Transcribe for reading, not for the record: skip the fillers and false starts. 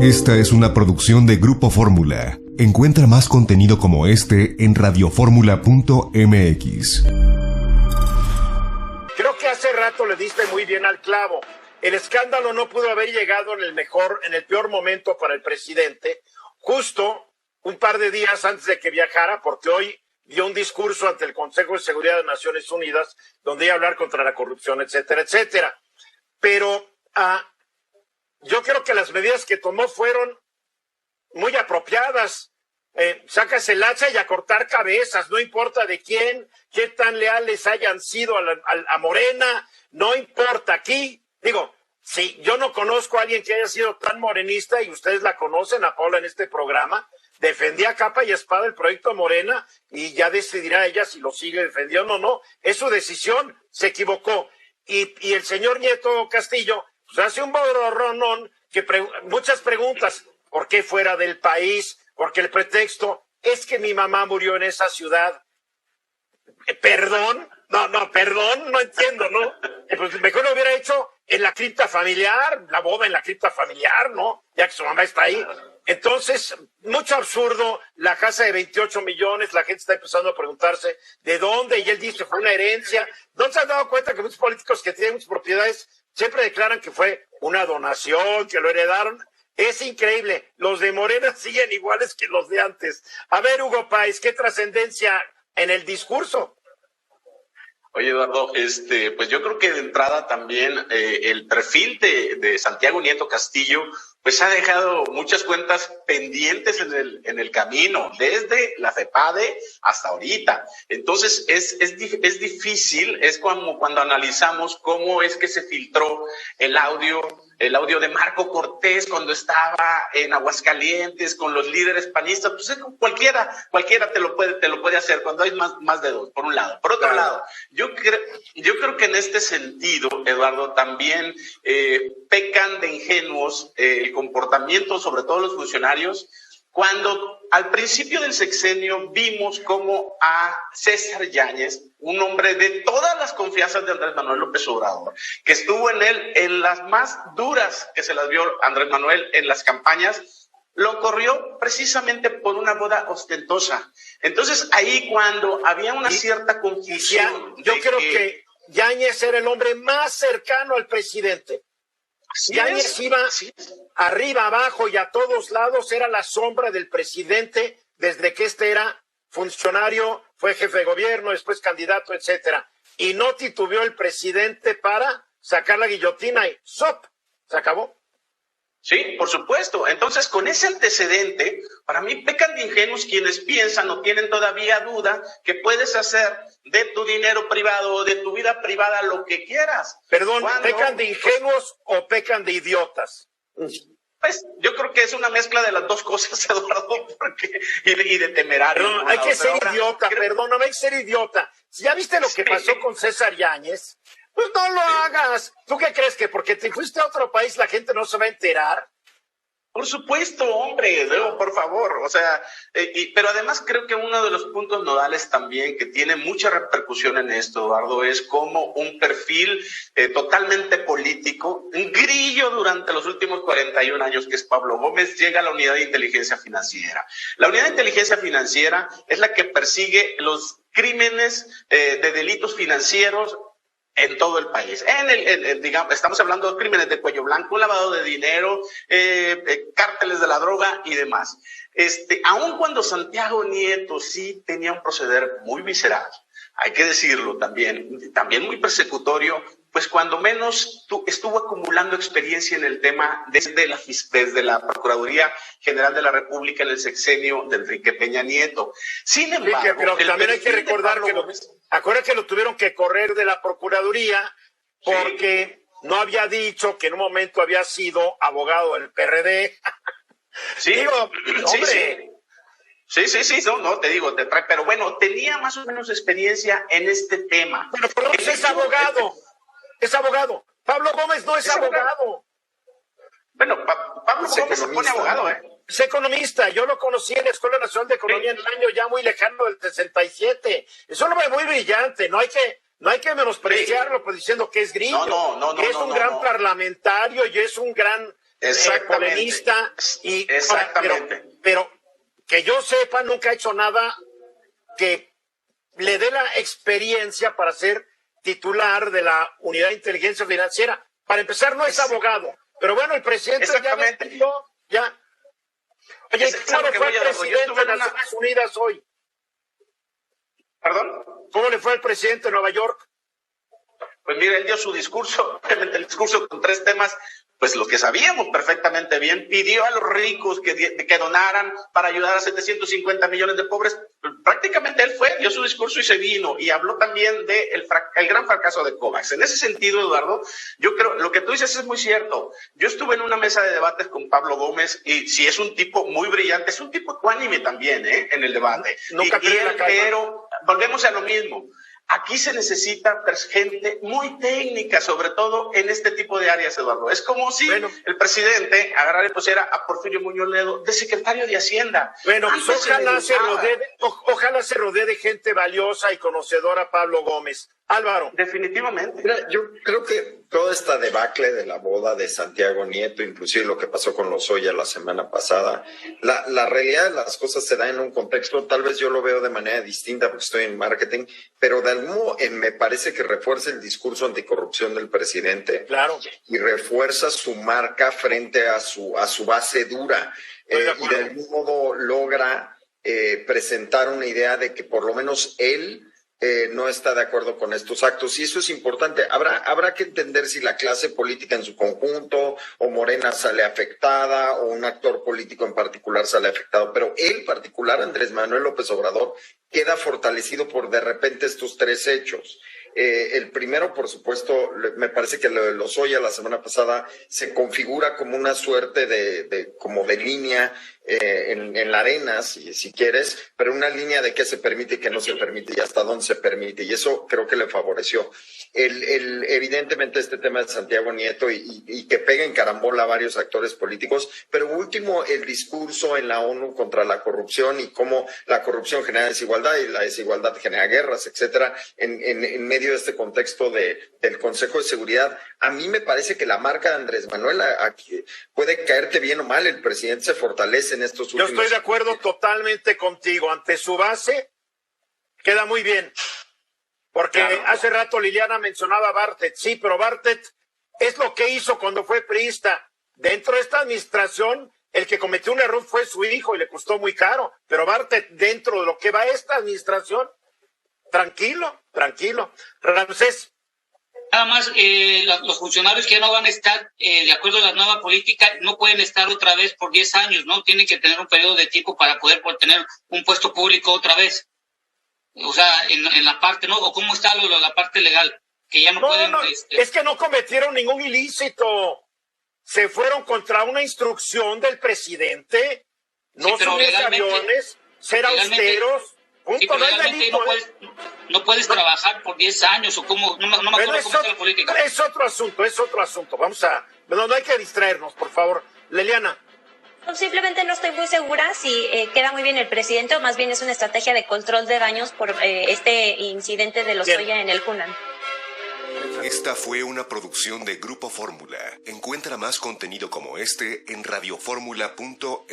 Esta es una producción de Grupo Fórmula. Encuentra más contenido como este en radioformula.mx. Creo que hace rato le diste muy bien al clavo. El escándalo no pudo haber llegado en el peor momento para el presidente, justo un par de días antes de que viajara, porque hoy dio un discurso ante el Consejo de Seguridad de Naciones Unidas, donde iba a hablar contra la corrupción, etcétera, etcétera. Pero yo creo que las medidas que tomó fueron muy apropiadas. Sacas el hacha y a cortar cabezas, no importa de quién, qué tan leales hayan sido a Morena, no importa. Aquí, digo, si yo no conozco a alguien que haya sido tan morenista, y ustedes la conocen, a Paula, en este programa, defendía capa y espada el proyecto de Morena, y ya decidirá ella si lo sigue defendiendo o no. Es su decisión, se equivocó. Y el señor Nieto Castillo pues hace un borronón, muchas preguntas. ¿Por qué fuera del país? Porque el pretexto es que mi mamá murió en esa ciudad. ¿Perdón? Perdón, no entiendo, ¿no? Pues mejor lo hubiera hecho en la cripta familiar, la boda en la cripta familiar, ¿no? Ya que su mamá está ahí. Entonces, mucho absurdo, la casa de 28 millones, la gente está empezando a preguntarse de dónde, y él dice fue una herencia. ¿No se han dado cuenta que muchos políticos que tienen muchas propiedades siempre declaran que fue una donación, que lo heredaron? Es increíble, los de Morena siguen iguales que los de antes. A ver, Hugo Páez, ¿qué trascendencia en el discurso? Oye, Eduardo, pues yo creo que de entrada también el perfil de Santiago Nieto Castillo pues ha dejado muchas cuentas pendientes en el camino, desde la FEPADE hasta ahorita. Entonces es difícil, es como cuando analizamos cómo es que se filtró el audio de Marco Cortés cuando estaba en Aguascalientes con los líderes panistas. Pues cualquiera te lo puede hacer cuando hay más de dos, por un lado. Por otro lado, yo creo que en este sentido, Eduardo, también pecan de ingenuos el comportamiento, sobre todo los funcionarios, cuando al principio del sexenio vimos como a César Yáñez, un hombre de todas las confianzas de Andrés Manuel López Obrador, que estuvo en las más duras que se las vio Andrés Manuel en las campañas, lo corrió precisamente por una boda ostentosa. Entonces ahí cuando había una cierta confusión. Yo creo que Yáñez era el hombre más cercano al presidente. Yáñez iba arriba, abajo y a todos lados, era la sombra del presidente desde que era funcionario, fue jefe de gobierno, después candidato, etcétera. Y no titubeó el presidente para sacar la guillotina y ¡sop! Se acabó. Sí, por supuesto. Entonces, con ese antecedente, para mí pecan de ingenuos quienes piensan o tienen todavía duda que puedes hacer de tu dinero privado o de tu vida privada lo que quieras. Perdón, ¿pecan de ingenuos o pecan de idiotas? Pues yo creo que es una mezcla de las dos cosas, Eduardo, y de temerario. No, hay que ser idiota, perdóname, hay que ser idiota. Si ya viste lo que pasó con César Yáñez, pues no lo hagas. ¿Tú qué crees, que porque te fuiste a otro país la gente no se va a enterar? Por supuesto, hombre, por favor. O sea, pero además creo que uno de los puntos nodales también que tiene mucha repercusión en esto, Eduardo, es como un perfil totalmente político, un grillo durante los últimos 41 años, que es Pablo Gómez, llega a la Unidad de Inteligencia Financiera. La Unidad de Inteligencia Financiera es la que persigue los crímenes de delitos financieros en todo el país. Digamos, estamos hablando de crímenes de cuello blanco, lavado de dinero, cárteles de la droga y demás. Aun cuando Santiago Nieto sí tenía un proceder muy visceral, hay que decirlo también muy persecutorio, pues cuando menos estuvo acumulando experiencia en el tema desde la Procuraduría General de la República en el sexenio de Enrique Peña Nieto. Sin embargo, pero también hay que recordar acuérdate que lo tuvieron que correr de la Procuraduría porque no había dicho que en un momento había sido abogado del PRD. Sí, digo, hombre. Sí, no, te digo, pero bueno, tenía más o menos experiencia en este tema. Pero es abogado. Es abogado. Pablo Gómez no es abogado. Bueno, Pablo Gómez se pone abogado, Es economista. Yo lo conocí en la Escuela Nacional de Economía en el año ya muy lejano del 67. Es un hombre muy brillante. No hay que menospreciarlo pues diciendo que es grillo. No, es un gran parlamentario y es un gran polemista y exactamente. Pero que yo sepa, nunca ha hecho nada que le dé la experiencia para ser titular de la Unidad de Inteligencia Financiera. Para empezar, no es abogado. Pero bueno, el presidente ya. Oye, ¿cómo le fue al presidente de las Naciones Unidas hoy? ¿Perdón? ¿Cómo le fue al presidente de Nueva York? Pues mira, él dio su discurso, obviamente el discurso con 3 temas, pues los que sabíamos perfectamente bien, pidió a los ricos que donaran para ayudar a 750 millones de pobres. Prácticamente él dio su discurso y se vino, y habló también del el gran fracaso de COVAX. En ese sentido, Eduardo, yo creo, lo que tú dices es muy cierto. Yo estuve en una mesa de debates con Pablo Gómez, y si es un tipo muy brillante, es un tipo ecuánime también, en el debate. Pero volvemos a lo mismo. Aquí se necesita gente muy técnica, sobre todo en este tipo de áreas, Eduardo. Es como si el presidente agarrara y pusiera a Porfirio Muñoz Ledo de secretario de Hacienda. Bueno, pues ojalá se rodee de gente valiosa y conocedora, Pablo Gómez. Álvaro. Definitivamente. Mira, yo creo que toda esta debacle de la boda de Santiago Nieto, inclusive lo que pasó con Lozoya la semana pasada, la realidad de las cosas se da en un contexto, tal vez yo lo veo de manera distinta porque estoy en marketing, pero de algún modo me parece que refuerza el discurso anticorrupción del presidente. Claro. Y refuerza su marca frente a su base dura. Y de algún modo logra presentar una idea de que por lo menos él no está de acuerdo con estos actos, y eso es importante. Habrá que entender si la clase política en su conjunto o Morena sale afectada o un actor político en particular sale afectado, pero él particular, Andrés Manuel López Obrador, queda fortalecido por de repente estos 3 hechos. El primero, por supuesto, me parece que lo de Lozoya la semana pasada se configura como una suerte de línea en la arena, si quieres, pero una línea de qué se permite y qué no se permite y hasta dónde se permite, y eso creo que le favoreció. Evidentemente este tema de Santiago Nieto y que pega en carambola a varios actores políticos, pero último, el discurso en la ONU contra la corrupción y cómo la corrupción genera desigualdad y la desigualdad genera guerras, etcétera, en medio de este contexto del Consejo de Seguridad. A mí me parece que la marca de Andrés Manuel, aquí puede caerte bien o mal, el presidente se fortalece en estos últimos. Yo estoy de acuerdo totalmente contigo. Ante su base, queda muy bien. Porque hace rato Liliana mencionaba a Bartlett. Sí, pero Bartlett es lo que hizo cuando fue priista. Dentro de esta administración, el que cometió un error fue su hijo y le costó muy caro. Pero Bartlett, dentro de lo que va esta administración, tranquilo. Ramsés. Nada más, los funcionarios que ya no van a estar, de acuerdo a la nueva política, no pueden estar otra vez por 10 años, ¿no? Tienen que tener un periodo de tiempo para poder tener un puesto público otra vez. O sea, en la parte, ¿no? ¿O cómo está la parte legal? Que ya no pueden... Es que no cometieron ningún ilícito. Se fueron contra una instrucción del presidente. No subirse aviones, ser austeros. Punto, sí, pero no hay legalmente delito, no puedes trabajar por 10 años o cómo, no me acuerdo cómo está la política. Es otro asunto. No hay que distraernos, por favor. Liliana. Simplemente no estoy muy segura si queda muy bien el presidente o más bien es una estrategia de control de daños por este incidente de Lozoya en el Hunan. Esta fue una producción de Grupo Fórmula. Encuentra más contenido como este en radioformula.mx.